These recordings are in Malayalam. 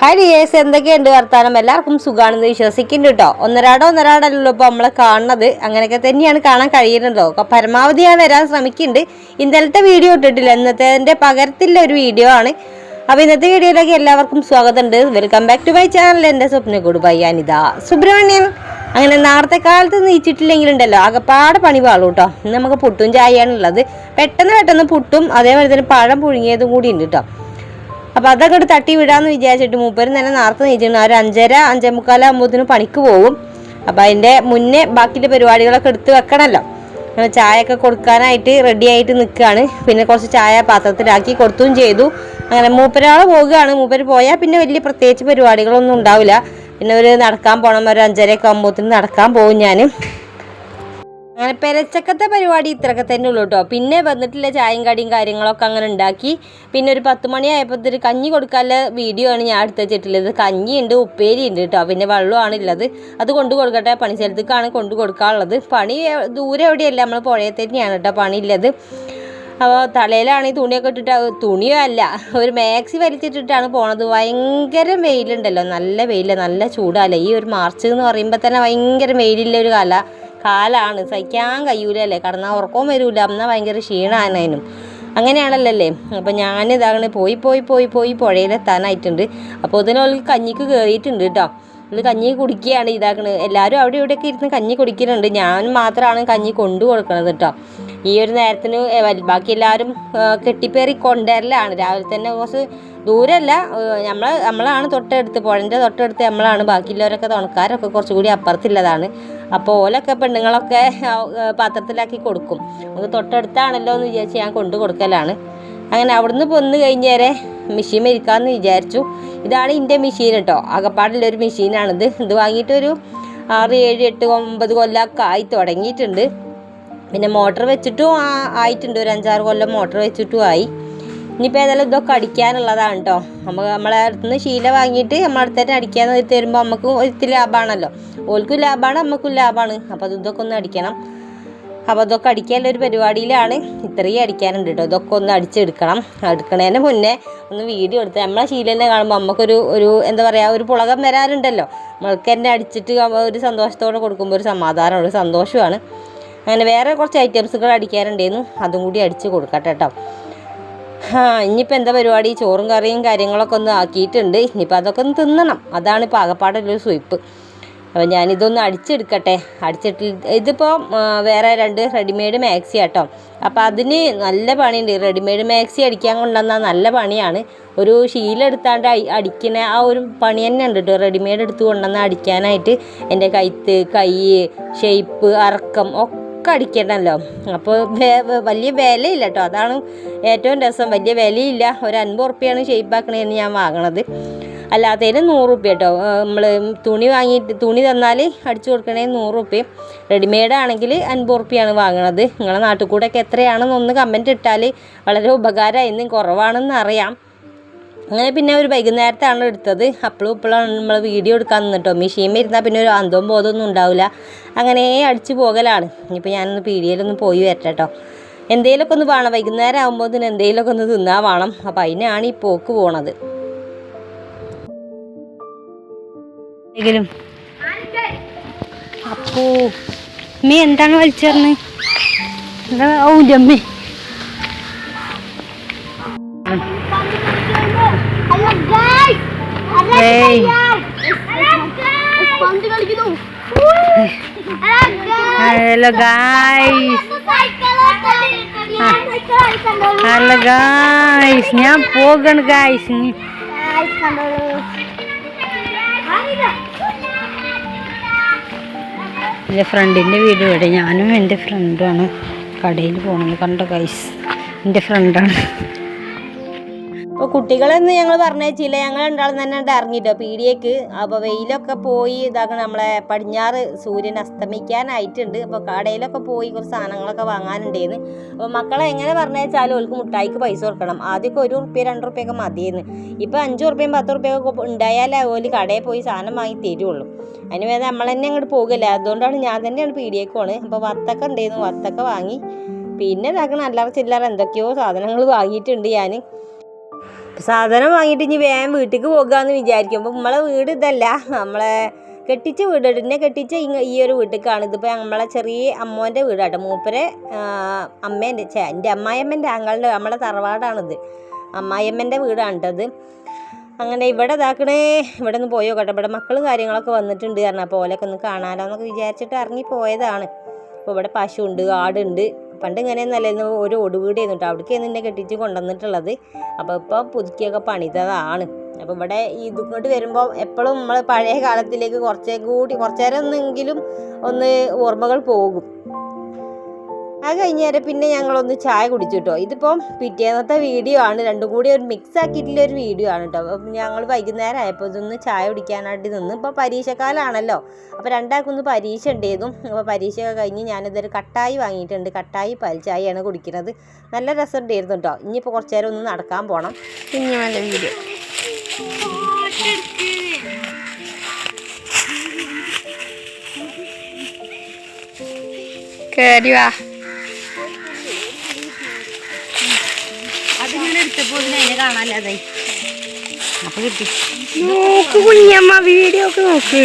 ഹായ് ഡിയേഴ്സ്, എന്തൊക്കെയുണ്ട് വർത്താനം? എല്ലാവർക്കും സുഖമാണെന്ന് വിശ്വസിക്കുന്നുണ്ട് കേട്ടോ. ഒന്നരാടല്ലോ ഇപ്പോൾ നമ്മളെ കാണുന്നത്. അങ്ങനെയൊക്കെ തന്നെയാണ് കാണാൻ കഴിയുന്നുണ്ടോ. പരമാവധി ഞാൻ വരാൻ ശ്രമിക്കുന്നുണ്ട്. ഇന്നലത്തെ വീഡിയോ ഇട്ടിട്ടില്ല, ഇന്നത്തെ പകരത്തിലുള്ള ഒരു വീഡിയോ ആണ്. അപ്പോൾ ഇന്നത്തെ വീഡിയോയിലേക്ക് എല്ലാവർക്കും സ്വാഗതമുണ്ട്. Welcome back to my channel. എൻ്റെ സ്വപ്നക്കൂട് അനിത സുബ്രഹ്മണ്യൻ. അങ്ങനെ നേരത്തെ കാലത്ത് നീച്ചിട്ടില്ലെങ്കിലുണ്ടല്ലോ ആകെപ്പാടെ പണി പാളും കേട്ടോ. ഇന്ന് നമുക്ക് പുട്ടും ചായയാണുള്ളത്. പെട്ടെന്ന് പുട്ടും അതേപോലെ തന്നെ പഴം പുഴുങ്ങിയതും കൂടി ഉണ്ട് കേട്ടോ. അപ്പോൾ അതൊക്കെ തട്ടി വിടാമെന്ന് വിചാരിച്ചിട്ട് മൂപ്പരും തന്നെ നേരത്തെ നീച്ചിട്ടുണ്ട്. ഒരു 5:30-5:45 ആകുമ്പോഴത്തേനും പണിക്ക് പോകും. അപ്പോൾ അതിൻ്റെ മുന്നേ ബാക്കിയുള്ള പരിപാടികളൊക്കെ എടുത്ത് വെക്കണമല്ലോ. അങ്ങനെ ചായയൊക്കെ കൊടുക്കാനായിട്ട് റെഡി ആയിട്ട് നിൽക്കുകയാണ്. പിന്നെ കുറച്ച് ചായ പാത്രത്തിലാക്കി കൊടുത്തും ചെയ്തു. അങ്ങനെ മൂപ്പരാൾ പോവുകയാണ്. മൂപ്പര് പോയാൽ പിന്നെ വലിയ പ്രത്യേകിച്ച് പരിപാടികളൊന്നും ഉണ്ടാവില്ല. പിന്നെ ഒരു നടക്കാൻ പോകണം. ഒരു 5:30 ആകുമ്പോഴത്തേനും നടക്കാൻ പോകും ഞാൻ. അങ്ങനെ പെരച്ചക്കത്തെ പരിപാടി ഇത്രയൊക്കെ തന്നെ ഉള്ളൂ കേട്ടോ. പിന്നെ വന്നിട്ടില്ല ചായയും കടിയും കാര്യങ്ങളൊക്കെ അങ്ങനെ ഉണ്ടാക്കി. പിന്നെ ഒരു 10 മണിയായപ്പോഴത്തേക്ക് കഞ്ഞി കൊടുക്കാനുള്ള വീഡിയോ ആണ് ഞാൻ എടുത്ത് വെച്ചിട്ടുള്ളത്. കഞ്ഞിയുണ്ട്, ഉപ്പേരി ഉണ്ട് കേട്ടോ. പിന്നെ വെള്ളമാണുള്ളത്. അത് കൊണ്ടു കൊടുക്കട്ടെ. പണി സ്ഥലത്തേക്കാണ് കൊണ്ടു കൊടുക്കാനുള്ളത്. പണി ദൂരെ എവിടെയല്ല, നമ്മൾ പുഴയിൽ തന്നെയാണ് കേട്ടോ പണിയുള്ളത്. അപ്പോൾ തലയിലാണെങ്കിൽ തുണിയൊക്കെ ഇട്ടിട്ട്, തുണിയോ അല്ല, ഒരു മാക്സി വലിച്ചിട്ടിട്ടാണ് പോണത്. ഭയങ്കര വെയിലുണ്ടല്ലോ, നല്ല വെയിൽ, നല്ല ചൂടല്ലേ. ഈ ഒരു മാർച്ച് എന്ന് പറയുമ്പോൾ തന്നെ ഭയങ്കര വെയിലുള്ള ഒരു കാലാണ്. സഹിക്കാൻ കഴിയൂലല്ലേ. കടന്നാൽ ഉറക്കവും വരില്ല. എന്നാൽ ഭയങ്കര ക്ഷീണമായതിനും അങ്ങനെയാണല്ലേ. അപ്പോൾ ഞാനിതാണ് പോയി പുഴയിലെത്താനായിട്ടുണ്ട്. അപ്പോൾ ഇതിനുള്ളിൽ കഞ്ഞിക്ക് കയറിയിട്ടുണ്ട് കേട്ടോ. ഇത് കഞ്ഞി കുടിക്കുകയാണ്. ഇതാക്കണത് എല്ലാവരും അവിടെ ഇവിടെയൊക്കെ ഇരുന്ന് കഞ്ഞി കുടിക്കുന്നുണ്ട്. ഞാൻ മാത്രമാണ് കഞ്ഞി കൊണ്ടു കൊടുക്കണത് കേട്ടോ. ഈ ഒരു നേരത്തിന് ബാക്കി എല്ലാവരും കെട്ടിപ്പേറി കൊണ്ടുവരലാണ്. രാവിലെ തന്നെ കുറച്ച് ദൂരമല്ല, നമ്മളാണ് തൊട്ടടുത്ത്, പുഴൻ്റെ തൊട്ടടുത്ത് നമ്മളാണ്. ബാക്കിയുള്ളവരൊക്കെ തുണക്കാരൊക്കെ കുറച്ചുകൂടി അപ്പുറത്തുള്ളതാണ്. അപ്പോൾ ഓലൊക്കെ പെണ്ണുങ്ങളൊക്കെ പാത്രത്തിലാക്കി കൊടുക്കും. നമുക്ക് തൊട്ടടുത്താണല്ലോ എന്ന് വിചാരിച്ച് ഞാൻ കൊണ്ടു കൊടുക്കലാണ്. അങ്ങനെ അവിടുന്ന് വന്ന് കഴിഞ്ഞേരെ മെഷീൻ മേടിക്കാമെന്ന് വിചാരിച്ചു. ഇതാണ് എൻ്റെ മെഷീൻ കേട്ടോ. അകപ്പാടുള്ളൊരു മെഷീനാണിത്. ഇത് വാങ്ങിയിട്ടൊരു 6, 7, 8, 9 കൊല്ലമൊക്കെ ആയി തുടങ്ങിയിട്ടുണ്ട്. പിന്നെ മോട്ടർ വെച്ചിട്ടും ആയിട്ടുണ്ട്. ഒരു 5-6 കൊല്ലം മോട്ടർ വെച്ചിട്ടും ആയി. ഇനിയിപ്പോൾ ഏതായാലും ഇതൊക്കെ അടിക്കാനുള്ളതാണ് കേട്ടോ. നമ്മളെ അടുത്ത് നിന്ന് ശീല വാങ്ങിയിട്ട് നമ്മളെ അടുത്ത് തന്നെ അടിക്കാൻ തരുമ്പോൾ നമുക്ക് ഒത്തിരി ലാഭമാണല്ലോ. ഓൽക്കും ലാഭമാണ്, നമുക്കും ലാഭമാണ്. അപ്പോൾ ഇതൊക്കെ ഒന്ന് അടിക്കണം. അപ്പോൾ ഇതൊക്കെ അടിക്കാനുള്ള ഒരു പരിപാടിയിലാണ്. ഇത്രയും അടിക്കാനുണ്ട് കേട്ടോ. ഇതൊക്കെ ഒന്ന് അടിച്ചെടുക്കണം. എടുക്കണതിന് മുന്നേ ഒന്ന് വീഡിയോ എടുത്ത് നമ്മളെ ശീല തന്നെ കാണുമ്പോൾ നമുക്കൊരു എന്താ പറയുക, ഒരു പുളകം വരാറുണ്ടല്ലോ. നമ്മൾക്ക് തന്നെ അടിച്ചിട്ട് ഒരു സന്തോഷത്തോടെ കൊടുക്കുമ്പോൾ ഒരു സമാധാനമാണ്, ഒരു സന്തോഷമാണ്. അങ്ങനെ വേറെ കുറച്ച് ഐറ്റംസുകൾ അടിക്കാറുണ്ടായിരുന്നു. അതും കൂടി അടിച്ച് കൊടുക്കട്ടെ കേട്ടോ. ഇനിയിപ്പോൾ എന്താ പരിപാടി, ചോറും കറിയും കാര്യങ്ങളൊക്കെ ഒന്ന് ആക്കിയിട്ടുണ്ട്. ഇനിയിപ്പോൾ അതൊക്കെ ഒന്ന് തിന്നണം. അതാണ് ഇപ്പോൾ ആകപ്പാടുള്ളൊരു സ്വയ്പ്പ്. അപ്പോൾ ഞാനിതൊന്ന് അടിച്ചെടുക്കട്ടെ. ഇതിപ്പോൾ വേറെ 2 റെഡിമെയ്ഡ് മാക്സി കേട്ടോ. അപ്പോൾ അതിന് നല്ല പണിയുണ്ട്. റെഡിമെയ്ഡ് മാക്സി അടിക്കാൻ കൊണ്ടുവന്നാൽ നല്ല പണിയാണ്. ഒരു ശീല എടുത്താണ്ട് അടിക്കുന്ന ആ ഒരു പണി തന്നെ ഉണ്ട് കേട്ടോ. റെഡിമെയ്ഡ് എടുത്ത് കൊണ്ടുവന്നാൽ അടിക്കാനായിട്ട് എൻ്റെ കൈത്ത്, കൈ, ഷേപ്പ്, അറക്കം ഒക്കെ അടിക്കണമല്ലോ. അപ്പോൾ വലിയ വിലയില്ല കേട്ടോ. അതാണ് ഏറ്റവും രസം. വലിയ വിലയില്ല. ഒരു 50 ഉറുപ്പ്യാണ് ഷേപ്പാക്കണേന്ന് ഞാൻ വാങ്ങണത്. അല്ലാത്തതിന് 100 ഉറുപ്പ്യ കേട്ടോ. നമ്മൾ തുണി തന്നാൽ അടിച്ചു കൊടുക്കണേന് 100 ഉറുപ്പ്യ. റെഡിമെയ്ഡ് ആണെങ്കിൽ 50 ഉറുപ്പ്യാണ് വാങ്ങണത്. നിങ്ങളെ നാട്ടിൽ കൂടെയൊക്കെ എത്രയാണെന്നൊന്ന് കമൻറ്റ് ഇട്ടാൽ വളരെ ഉപകാരമായി. ഇന്നും കുറവാണെന്ന് അറിയാം. അങ്ങനെ പിന്നെ ഒരു വൈകുന്നേരത്താണ് എടുത്തത്. അപ്പോഴാണ് നമ്മൾ വീഡിയോ എടുക്കാൻ നിന്നിട്ടോ. മെഷീൻ ഇരുന്നാൽ പിന്നെ ഒരു അന്തവും ബോധമൊന്നും ഉണ്ടാവില്ല. അങ്ങനെ അടിച്ചു പോകലാണ്. ഇനിയിപ്പോൾ ഞാനൊന്ന് പീടികയിലൊന്ന് പോയി വരട്ടെ കേട്ടോ. എന്തെങ്കിലുമൊക്കെ ഒന്ന് വേണം. വൈകുന്നേരം ആകുമ്പോൾ തന്നെ എന്തെങ്കിലുമൊക്കെ ഒന്ന് തിന്നാൻ വേണം. അപ്പോൾ അതിനാണ് ഈ പോക്ക് പോണത്. അപ്പോ അമ്മ എന്താണ് വലിച്ചേർന്ന്? ഔലമ്മേ, ഹലോ ഗായ്സ്, ഞാൻ പോകണം ഗായ്സ്. എൻ്റെ ഫ്രണ്ടിൻ്റെ വീട് ഇവിടെ. ഞാനും എൻ്റെ ഫ്രണ്ടുമാണ് കടയിൽ പോകണത്. കണ്ടോ ഗൈസ്, എൻ്റെ ഫ്രണ്ടാണ്. അപ്പോൾ കുട്ടികളെന്ന് ഞങ്ങൾ പറഞ്ഞേച്ചില്ല. ഞങ്ങൾ രണ്ടാളും തന്നെ ഇറങ്ങിയിട്ടോ പീടിയേക്ക്. അപ്പോൾ വെയിലൊക്കെ പോയി ഇതാക്കണം. നമ്മളെ പടിഞ്ഞാറ് സൂര്യൻ അസ്തമിക്കാനായിട്ടുണ്ട്. അപ്പോൾ കടയിലൊക്കെ പോയി കുറച്ച് സാധനങ്ങളൊക്കെ വാങ്ങാനുണ്ടായിരുന്നു. അപ്പോൾ മക്കളെ എങ്ങനെ പറഞ്ഞേച്ചാലും ഓൾക്ക് മുട്ടായിക്ക് പൈസ കൊടുക്കണം. ആദ്യമൊക്കെ 1 ഉറുപ്പ്യ 2 ഉറുപ്പ്യൊക്കെ മതിയെന്ന്. ഇപ്പോൾ 5 ഉറുപ്പ്യയും 10 ഉറുപ്പ്യൊക്കെ ഉണ്ടായാലേ ഓല് കടയിൽ പോയി സാധനം വാങ്ങി തരുള്ളൂ. അതിന് വേദന നമ്മൾ തന്നെ അങ്ങോട്ട് പോകില്ല. അതുകൊണ്ടാണ് ഞാൻ തന്നെയാണ് പീടിയേക്ക് പോണത്. അപ്പോൾ വത്തക്ക ഉണ്ടായിരുന്നു, വത്തക്ക വാങ്ങി. പിന്നെ ഇതാക്കണം അല്ലറ ചില്ലറ എന്തൊക്കെയോ സാധനങ്ങൾ വാങ്ങിയിട്ടുണ്ട് ഞാൻ. സാധനം വാങ്ങിയിട്ട് ഇനി വേഗം വീട്ടിലേക്ക് പോകാമെന്ന് വിചാരിക്കും. അപ്പോൾ നമ്മളെ വീട് ഇതല്ല, നമ്മളെ കെട്ടിച്ച വീട്. എന്നെ കെട്ടിച്ച ഈ ഒരു വീട്ടിലേക്കാണ്. ഇതിപ്പോൾ നമ്മളെ ചെറിയ അമ്മോൻ്റെ വീടാട്ടോ. മൂപ്പരെ അമ്മേൻ്റെ എൻ്റെ അമ്മായിയമ്മേൻ്റെ ആങ്ങളുടെ നമ്മളെ തറവാടാണിത്. അമ്മായിയമ്മേൻ്റെ വീടാണ് കേട്ടത്. അങ്ങനെ ഇവിടെ ഇതാക്കണേ, ഇവിടെ ഒന്ന് പോയോ കേട്ടോ. ഇവിടെ മക്കളും കാര്യങ്ങളൊക്കെ വന്നിട്ടുണ്ട് കാരണം. അപ്പോൾ ഓലൊക്കെ ഒന്ന് കാണാലോ എന്നൊക്കെ വിചാരിച്ചിട്ട് ഇറങ്ങി പോയതാണ്. അപ്പോൾ ഇവിടെ പശുവുണ്ട്, ആടുണ്ട്. പണ്ട് ഇങ്ങനെയൊന്നല്ലായിരുന്നു, ഒരു ഒടുവീടായിരുന്നു കേട്ടോ. അവിടേക്കാണ് എന്നെ കെട്ടിച്ച് കൊണ്ടുവന്നിട്ടുള്ളത്. അപ്പോൾ ഇപ്പോൾ പുതുക്കിയൊക്കെ പണിതതാണ്. അപ്പോൾ ഇവിടെ ഇങ്ങോട്ട് വരുമ്പോൾ എപ്പോഴും നമ്മൾ പഴയ കാലത്തിലേക്ക് കുറച്ച് നേരം ഒന്നെങ്കിലും ഒന്ന് ഓർമ്മകൾ പോകും. അത് കഴിഞ്ഞേരം പിന്നെ ഞങ്ങളൊന്ന് ചായ കുടിച്ചു കേട്ടോ. ഇതിപ്പം പിറ്റേന്നത്തെ വീഡിയോ ആണ്, രണ്ടും കൂടി ഒരു മിക്സ് ആക്കിയിട്ടുള്ളൊരു വീഡിയോ ആണ് കേട്ടോ. അപ്പം ഞങ്ങൾ വൈകുന്നേരം ആയപ്പോൾ ഇതൊന്ന് ചായ കുടിക്കാനായിട്ട് നിന്ന്. ഇപ്പോൾ പരീക്ഷക്കാലാണല്ലോ, അപ്പോൾ രണ്ടാൾക്കൊന്ന് പരീക്ഷ ഉണ്ടായിരുന്നു. അപ്പോൾ പരീക്ഷയൊക്കെ കഴിഞ്ഞ് ഞാനിതൊരു കട്ടായി വാങ്ങിയിട്ടുണ്ട്. കട്ടായി പാൽച്ചായയാണ് കുടിക്കുന്നത്. നല്ല രസം ഉണ്ടായിരുന്നു കേട്ടോ. ഇനിയിപ്പോൾ കുറച്ച് നേരം ഒന്ന് നടക്കാൻ പോകണം. പിന്നെ നല്ല വീഡിയോ കയറി വാ. അതിങ്ങനെ എടുത്തപ്പോൾ അതിനെ കാണാനല്ലാതെ അപ്പൊ കിട്ടി. നോക്ക് കുഞ്ഞമ്മ, വീഡിയോ ഒക്കെ നോക്ക്.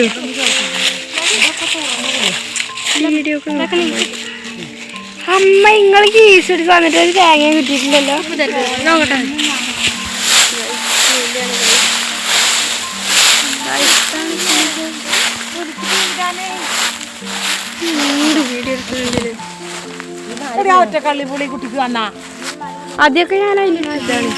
വീഡിയോ ഒക്കെ അമ്മ നിങ്ങൾ കേസ് എടുത്ത് വന്നിട്ട് ഒരു തേങ്ങ കിട്ടിയിട്ടില്ലല്ലോ. നോക്കട്ടെ. ഒറ്റക്കള്ളിപുളി കുട്ടിക്ക് വന്നാ ആദ്യമൊക്കെ ഞാൻ അതിലിട്ടാണ്.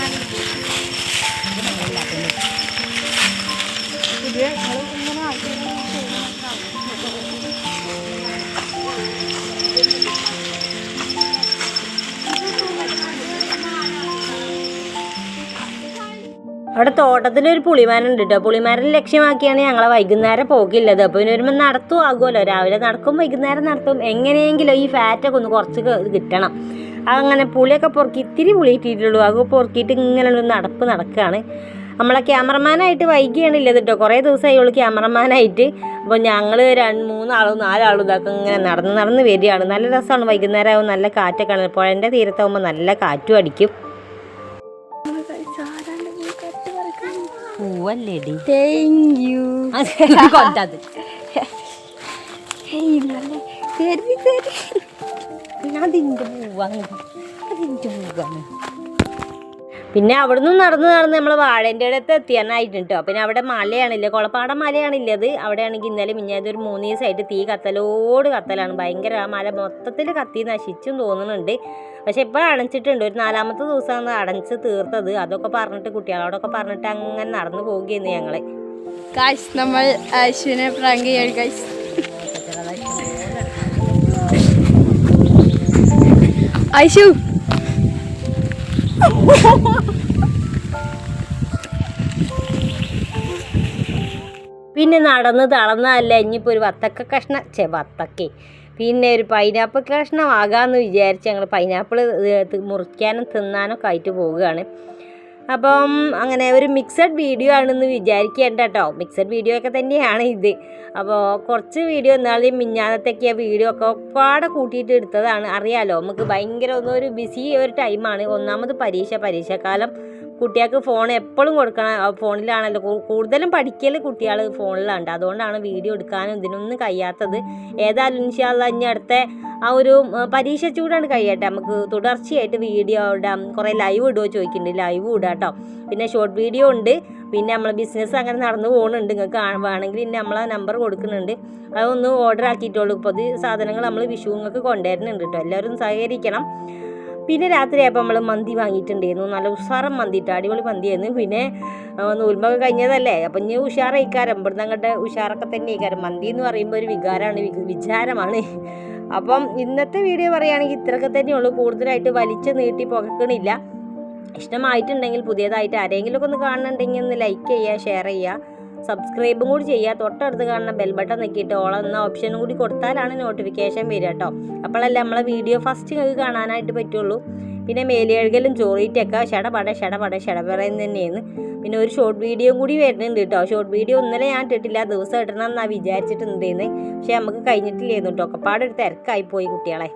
അവിടെ തോട്ടത്തിലൊരു പുളിമരം ഉണ്ട് കേട്ടോ. പുളിമരം ലക്ഷ്യമാക്കിയാണ് ഞങ്ങളെ വൈകുന്നേരം പോക്കില്ലത്. അപ്പോൾ ഇനി വരുമ്പോൾ നടത്തും ആകുമല്ലോ. രാവിലെ നടക്കും, വൈകുന്നേരം നടത്തും. എങ്ങനെയെങ്കിലും ഈ ഫാറ്റൊക്കെ ഒന്ന് കുറച്ച് കിട്ടണം. അങ്ങനെ പുളിയൊക്കെ പൊറുക്കി, ഇത്തിരി പുളി ഇട്ടിട്ടുള്ളൂ. അത് പൊറുക്കിയിട്ട് ഇങ്ങനെ ഒരു നടക്കുകയാണ്. നമ്മളെ ക്യാമറമാനായിട്ട് വൈകിയാണ് ഇല്ലത് കേട്ടോ. കുറേ ദിവസമായി ക്യാമറമാനായിട്ട്. അപ്പോൾ ഞങ്ങൾ 3 4 ഇതൊക്കെ ഇങ്ങനെ നടന്ന് വരികയാണ്. നല്ല രസമാണ്. വൈകുന്നേരം ആകുമ്പോൾ നല്ല കാറ്റൊക്കെ ആണ്. പുഴൻ്റെ തീരത്താകുമ്പോൾ നല്ല കാറ്റും അടിക്കും. പൂവല്ലേടി, താങ്ക് യു. കൊണ്ടത് അതിൻ്റെ പൂവാണ്, അതിൻ്റെ പൂവാണ്. പിന്നെ അവിടെ നിന്ന് നടന്ന് നമ്മൾ വാഴേൻ്റെ അടുത്ത് എത്തിയാനായിട്ട് കേട്ടോ. പിന്നെ അവിടെ മലയാണില്ലേ, കൊളപ്പാടം മലയാണില്ലത്. അവിടെ ആണെങ്കിൽ ഇന്നലെ മിഞ്ഞാതൊരു 3 ദിവസമായിട്ട് തീ കത്തലാണ്. ഭയങ്കര ആ മല മൊത്തത്തിൽ കത്തി നശിച്ചും തോന്നുന്നുണ്ട്. പക്ഷെ ഇപ്പോൾ അടച്ചിട്ടുണ്ട്. ഒരു 4ാമത്തെ ദിവസമാണ് അടച്ച് തീർത്തത്. അതൊക്കെ പറഞ്ഞിട്ട് കുട്ടികളോടൊക്കെ പറഞ്ഞിട്ട് അങ്ങനെ നടന്നു പോവുകയെന്ന് ഞങ്ങൾ. ഗൈസ്, നമ്മൾ ആശുവിനെ പ്രാങ്ക് ചെയ്യാൻ ഗൈസ്. ആയിഷു പിന്നെ നടന്ന് തളർന്നതല്ല, ഇനിയിപ്പോൾ ഒരു വത്തക്ക പിന്നെ ഒരു പൈനാപ്പിൾ കഷ്ണം ആകാമെന്ന് വിചാരിച്ച് ഞങ്ങൾ പൈനാപ്പിൾ മുറിക്കാനും തിന്നാനൊക്കെ ആയിട്ട് പോവുകയാണ്. അപ്പം അങ്ങനെ ഒരു മിക്സഡ് വീഡിയോ ആണെന്ന് വിചാരിക്കേണ്ട കേട്ടോ. മിക്സഡ് വീഡിയോ ഒക്കെ തന്നെയാണ് ഇത്. അപ്പോൾ കുറച്ച് വീഡിയോ എന്നാലും മിഞ്ഞാന്നത്തേക്ക് ആ വീഡിയോ ഒക്കെ പാടെ കൂട്ടിയിട്ട് എടുത്തതാണ്. അറിയാലോ, നമുക്ക് ഭയങ്കര ഒരു ബിസി ഒരു ടൈമാണ്. ഒന്നാമത് പരീക്ഷക്കാലം. കുട്ടികൾക്ക് ഫോൺ എപ്പോഴും കൊടുക്കണം. ഫോണിലാണല്ലോ കൂടുതലും പഠിക്കൽ. കുട്ടികൾ ഫോണിലുണ്ട്. അതുകൊണ്ടാണ് വീഡിയോ എടുക്കാനും ഇതിനൊന്നും കഴിയാത്തത്. ഏതായാലും ഇൻഷാ അല്ലാഹ് ഇനി അടുത്ത ആ ഒരു പരീക്ഷ ചൂടാണ് കഴിയട്ടെ. നമുക്ക് തുടർച്ചയായിട്ട് വീഡിയോ ഇടാം. കുറേ ലൈവ് ഇടുമോ ചോദിക്കുന്നുണ്ട്, ലൈവ് ഇടാം കേട്ടോ. പിന്നെ ഷോർട്ട് വീഡിയോ ഉണ്ട്. പിന്നെ നമ്മൾ ബിസിനസ് അങ്ങനെ നടന്നു പോകുന്നുണ്ട്. നിങ്ങൾക്ക് വേണമെങ്കിൽ ഇനി നമ്മളെ നമ്പർ കൊടുക്കുന്നുണ്ട്. അതൊന്ന് ഓർഡർ ആക്കിയിട്ടുള്ളൂ. ഇപ്പോൾ സാധനങ്ങൾ നമ്മൾ വിഷുങ്ങൾക്ക് കൊണ്ടുവരുന്നുണ്ട് കേട്ടോ. എല്ലാവരും സഹകരിക്കണം. പിന്നെ രാത്രിയായപ്പോൾ നമ്മൾ മന്തി വാങ്ങിയിട്ടുണ്ടായിരുന്നു. നല്ല ഉഷാറം മന്തിയിട്ട്, അടിപൊളി മന്തിയായിരുന്നു. പിന്നെ നൂൽമ്പൊക്കെ കഴിഞ്ഞതല്ലേ, അപ്പം ഇനി ഉഷാറായിക്കാരം. ഇവിടുന്ന് അങ്ങോട്ട് ഉഷാറൊക്കെ തന്നെ ആയിക്കാരം. മന്തി എന്ന് പറയുമ്പോൾ ഒരു വിചാരമാണ്. അപ്പം ഇന്നത്തെ വീഡിയോ പറയുകയാണെങ്കിൽ ഇത്രയൊക്കെ തന്നെയുള്ളൂ. കൂടുതലായിട്ട് വലിച്ച് നീട്ടി പുകക്കണില്ല. ഇഷ്ടമായിട്ടുണ്ടെങ്കിൽ പുതിയതായിട്ട് ആരെങ്കിലുമൊക്കെ ഒന്ന് കാണുന്നുണ്ടെങ്കിൽ ഒന്ന് ലൈക്ക് ചെയ്യുക, ഷെയർ ചെയ്യുക, സബ്സ്ക്രൈബും കൂടി ചെയ്യുക. തൊട്ടടുത്ത് കാണുന്ന ബെൽ ബട്ടൺ നിൽക്കിയിട്ട് ഓൾ എന്ന ഓപ്ഷനും കൂടി കൊടുത്താലാണ് നോട്ടിഫിക്കേഷൻ വരിക കേട്ടോ. അപ്പോഴല്ലേ നമ്മളെ വീഡിയോ ഫസ്റ്റ് നിങ്ങൾക്ക് കാണാനായിട്ട് പറ്റുള്ളൂ. പിന്നെ മേലുകഴുകലും ചോറിയിട്ടൊക്കെ ഷടപടയെന്ന് തന്നെയാണ്. പിന്നെ ഒരു ഷോർട്ട് വീഡിയോ കൂടി വരുന്നുണ്ട് കേട്ടോ. ഷോർട്ട് വീഡിയോ ഇന്നലെ ഞാൻ ഇട്ടിട്ടില്ല, ദിവസം ഇടണം എന്നാണ് വിചാരിച്ചിട്ടുണ്ടായിരുന്നു. പക്ഷേ നമുക്ക് കഴിഞ്ഞിട്ടില്ലായിരുന്നു കേട്ടോ. ഒക്കെപ്പാടൊരു തിരക്കായിപ്പോയി കുട്ടികളെ.